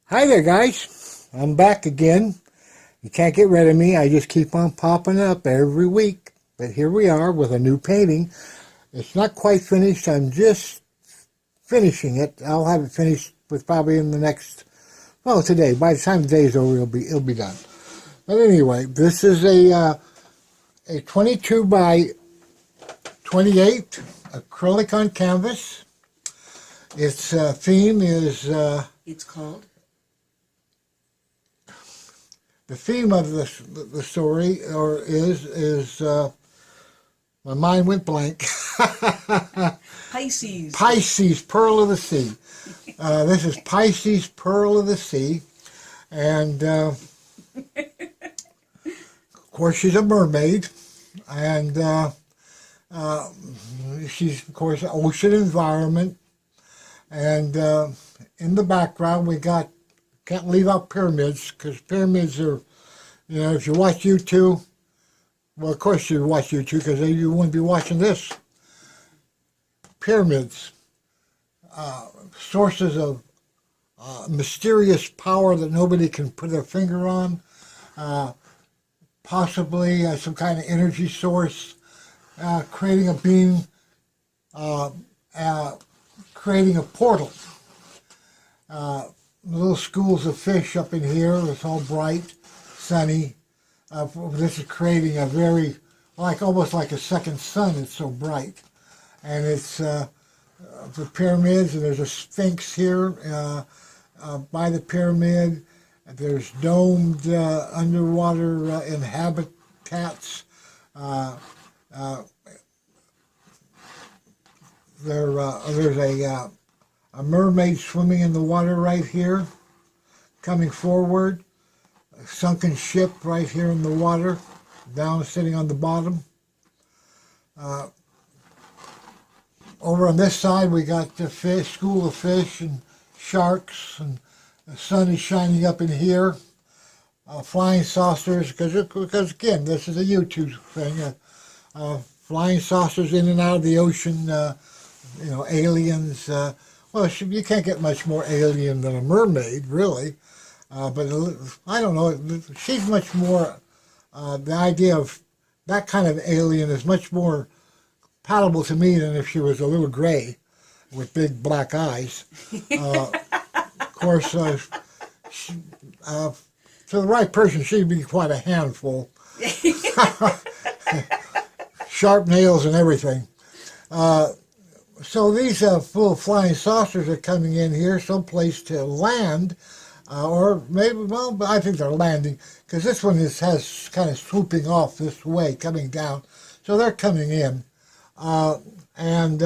Hi there, guys. I'm back again. You can't get rid of me. I just keep on popping up every week. But here we are with a new painting. It's not quite finished. I'm just finishing it. I'll have it finished with probably in the next, well, today. By the time the day is over, it'll be done. But anyway, this is a 22 by 28 acrylic on canvas. Its theme is... It's called? The theme of the story is my mind went blank. Pisces. Pisces Pearl of the Sea. This is Pisces Pearl of the Sea, and of course she's a mermaid, and she's of course an ocean environment, and in the background we got. Can't leave out pyramids, because pyramids are, if you watch YouTube, well, of course you watch YouTube, because you wouldn't be watching this. Pyramids, sources of mysterious power that nobody can put their finger on, possibly some kind of energy source, creating a being, creating a portal. Little schools of fish up in here. It's all bright, sunny. This is creating a very, almost like a second sun. It's so bright. And it's the pyramids, and there's a sphinx here by the pyramid. There's domed underwater inhabitats. There's a mermaid swimming in the water right here, coming forward. A sunken ship right here in the water, down sitting on the bottom. Over on this side we got the fish, school of fish and sharks, and the sun is shining up in here. Flying saucers, because again, this is a YouTube thing. Flying saucers in and out of the ocean, aliens. Well, you can't get much more alien than a mermaid, really. But I don't know. She's much more, the idea of that kind of alien is much more palatable to me than if she was a little gray with big black eyes. Of course, to the right person, she'd be quite a handful. Sharp nails and everything. So these little flying saucers are coming in here, someplace to land, or maybe, well, I think they're landing, because this one has kind of swooping off this way, coming down. So they're coming in. And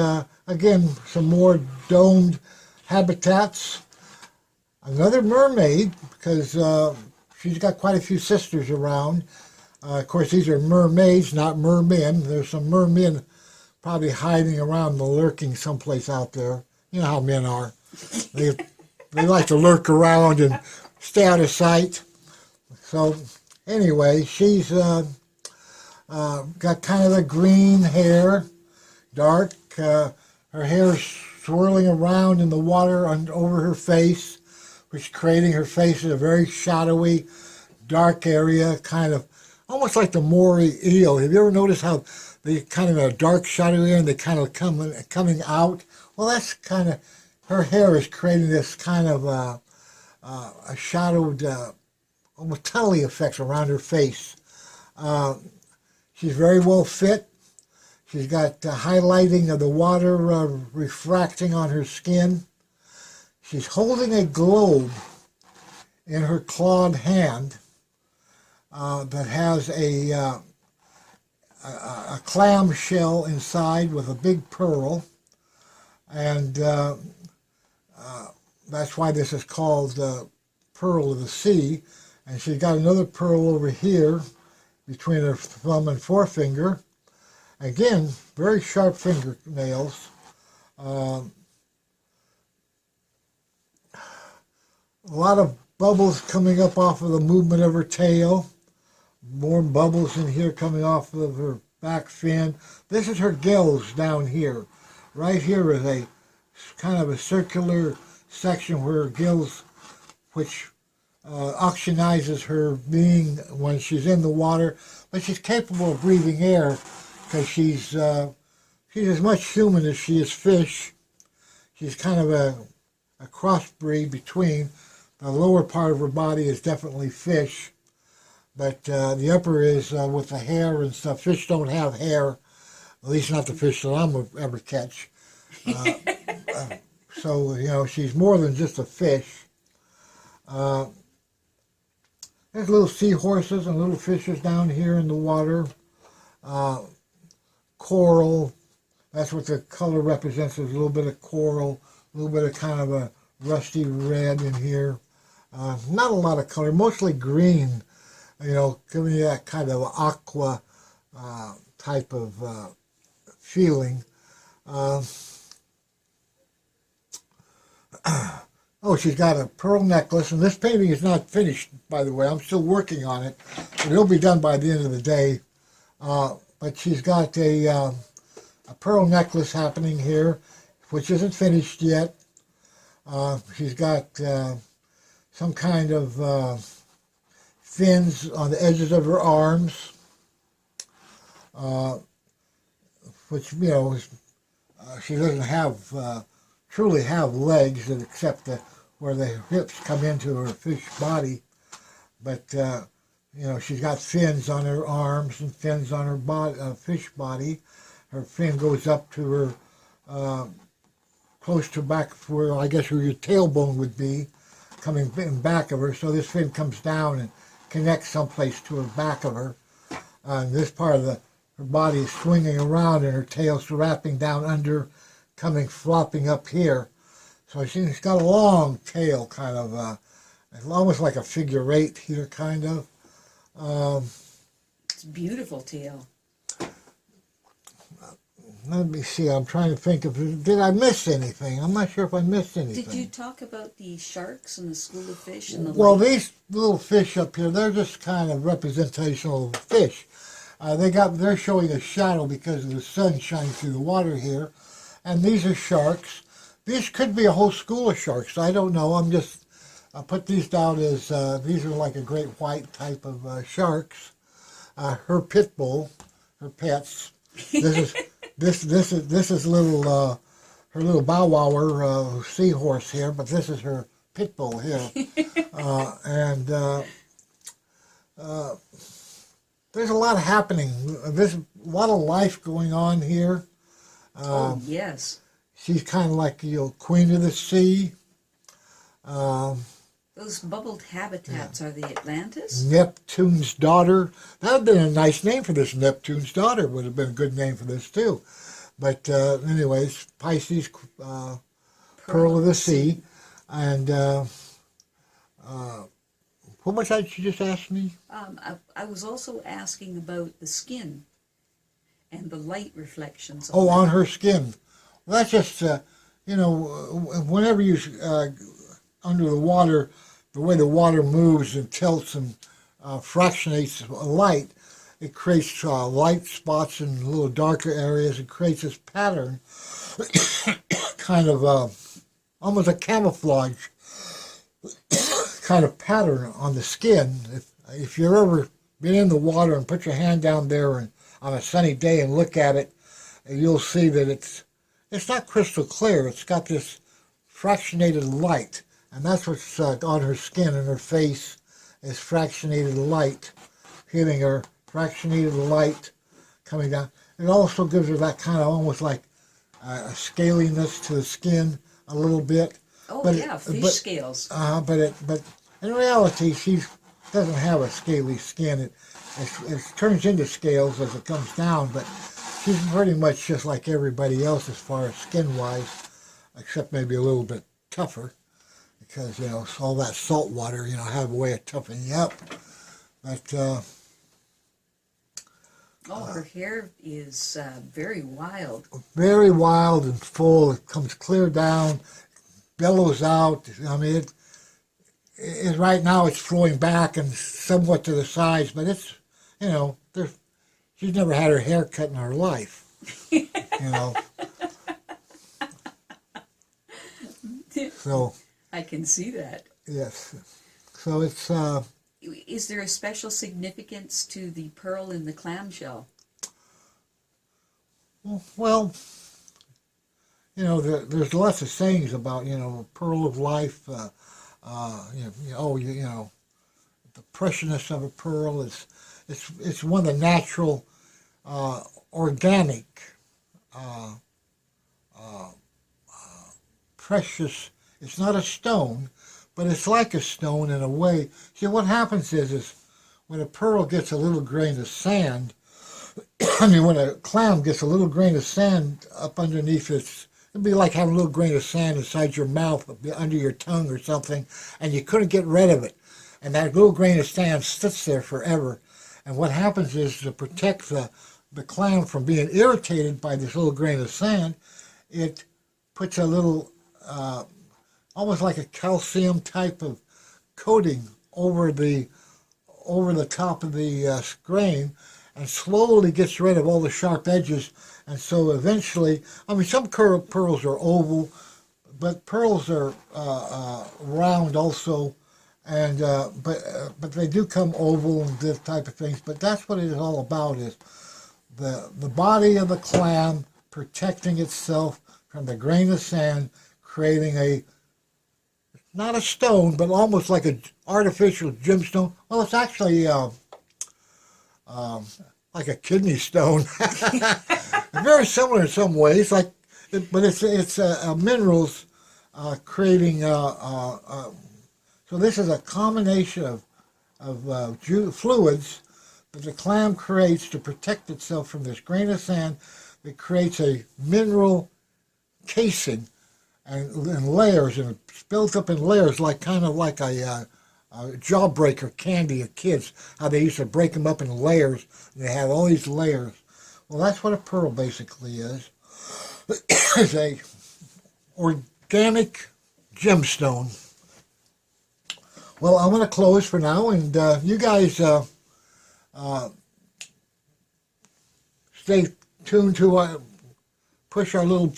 again, some more domed habitats. Another mermaid, because she's got quite a few sisters around. Of course, these are mermaids, not mermen. There's some mermen probably hiding around and lurking someplace out there. You know how men are. They like to lurk around and stay out of sight. So anyway, she's got kind of the green hair, dark. Her hair is swirling around in the water over her face, which is creating her face in a very shadowy, dark area, kind of almost like the moray eel. Have you ever noticed how they kind of a dark shadow area and they kind of coming out? Well, that's kind of, her hair is creating this kind of a shadowed, almost tunnely effects around her face. She's very well fit. She's got highlighting of the water refracting on her skin. She's holding a globe in her clawed hand that has a clam shell inside with a big pearl, and that's why this is called the Pearl of the Sea. And she's got another pearl over here between her thumb and forefinger. Again, very sharp fingernails. A lot of bubbles coming up off of the movement of her tail. More bubbles in here coming off of her back fin. This is her gills down here. Right here is a kind of a circular section where her gills which oxygenizes her being when she's in the water, but she's capable of breathing air because she's as much human as she is fish. She's kind of a crossbreed between. The lower part of her body is definitely fish, but the upper is with the hair and stuff. Fish don't have hair, at least not the fish that I'm ever catch. So, you know, she's more than just a fish. There's little seahorses and little fishes down here in the water. Coral, that's what the color represents. There's a little bit of coral, a little bit of kind of a rusty red in here. Not a lot of color, mostly green, you know, giving you that kind of aqua type of feeling. Oh, she's got a pearl necklace, and this painting is not finished, by the way. I'm still working on it, but it'll be done by the end of the day. But she's got a pearl necklace happening here, which isn't finished yet. She's got some kind of fins on the edges of her arms, which, you know, she doesn't have truly have legs except where the hips come into her fish body. But, you know, she's got fins on her arms and fins on her body, fish body. Her fin goes up to her, close to back where I guess where your tailbone would be, coming in back of her. So this fin comes down and connects someplace to her back of her. And this part of her body is swinging around and her tail's wrapping down under, coming flopping up here. So she's got a long tail, kind of, almost like a figure eight here, kind of. It's a beautiful tail. Let me see, I'm trying to think of, did I miss anything? I'm not sure if I missed anything. Did you talk about the sharks and the school of fish and the Well, lake? these little fish up here, they're just kind of representational of fish. They're showing a shadow because of the sun shining through the water here. And these are sharks. These could be a whole school of sharks. I don't know. I put these down as, these are like a great white type of sharks. Her pit bull, her pets. This is little, her little bow wower seahorse here, but this is her pit bull here. There's a lot happening. There's a lot of life going on here. Oh, yes. She's kind of like, you know, queen of the sea. Those bubbled habitats, are they Atlantis? Neptune's daughter. That would have been a nice name for this. Neptune's daughter would have been a good name for this too. But anyways, Pisces Pearl of the Sea. And what much did you just ask me? I was also asking about the skin and the light reflections. Oh, on her skin. Well, that's just, you know, whenever you under the water, the way the water moves and tilts and fractionates light, it creates light spots in little darker areas. It creates this pattern, kind of almost a camouflage kind of pattern on the skin. If you've ever been in the water and put your hand down there and on a sunny day and look at it, you'll see that it's not crystal clear. It's got this fractionated light, and that's what's on her skin and her face is fractionated light, hitting her, fractionated light coming down. It also gives her that kind of almost like a scaliness to the skin a little bit. Oh, but yeah, fish scales. But in reality, she doesn't have a scaly skin. It turns into scales as it comes down, but she's pretty much just like everybody else as far as skin-wise, except maybe a little bit tougher, because, you know, all that salt water, you know, have a way of toughening you up. But her hair is very wild. Very wild and full. It comes clear down, bellows out. I mean, right now it's flowing back and somewhat to the sides, but it's, you know, she's never had her hair cut in her life, you know. So I can see that. Yes. So it's Is there a special significance to the pearl in the clamshell? well, there's lots of sayings about pearl of life. The preciousness of a pearl is it's one of the natural organic precious. It's not a stone, but it's like a stone in a way. See, what happens is when a pearl gets a little grain of sand, when a clam gets a little grain of sand up underneath it'd be like having a little grain of sand inside your mouth, under your tongue or something, and you couldn't get rid of it. And that little grain of sand sits there forever. And what happens is, to protect the clam from being irritated by this little grain of sand, it puts a little, almost like a calcium type of coating over the top of the grain, and slowly gets rid of all the sharp edges. And so eventually, some pearls are oval, but pearls are round also, and but they do come oval and this type of things. But that's what it is all about: is the body of the clam protecting itself from the grain of sand, creating not a stone, but almost like an artificial gemstone. Well, it's actually like a kidney stone. Very similar in some ways, but it's minerals creating. So this is a combination of fluids that the clam creates to protect itself from this grain of sand. That creates a mineral casing and in layers, and it's built up in layers, kind of like a jawbreaker candy of kids, how they used to break them up in layers, and they have all these layers. Well, that's what a pearl basically is. It's a organic gemstone. Well, I'm going to close for now, and you guys stay tuned to push our little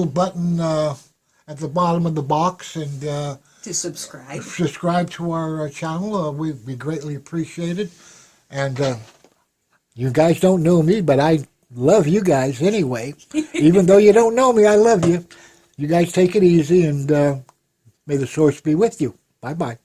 button at the bottom of the box, and To subscribe. subscribe to our channel. We'd be greatly appreciated. And you guys don't know me, but I love you guys anyway. Even though you don't know me, I love you. You guys take it easy, and may the source be with you. Bye-bye.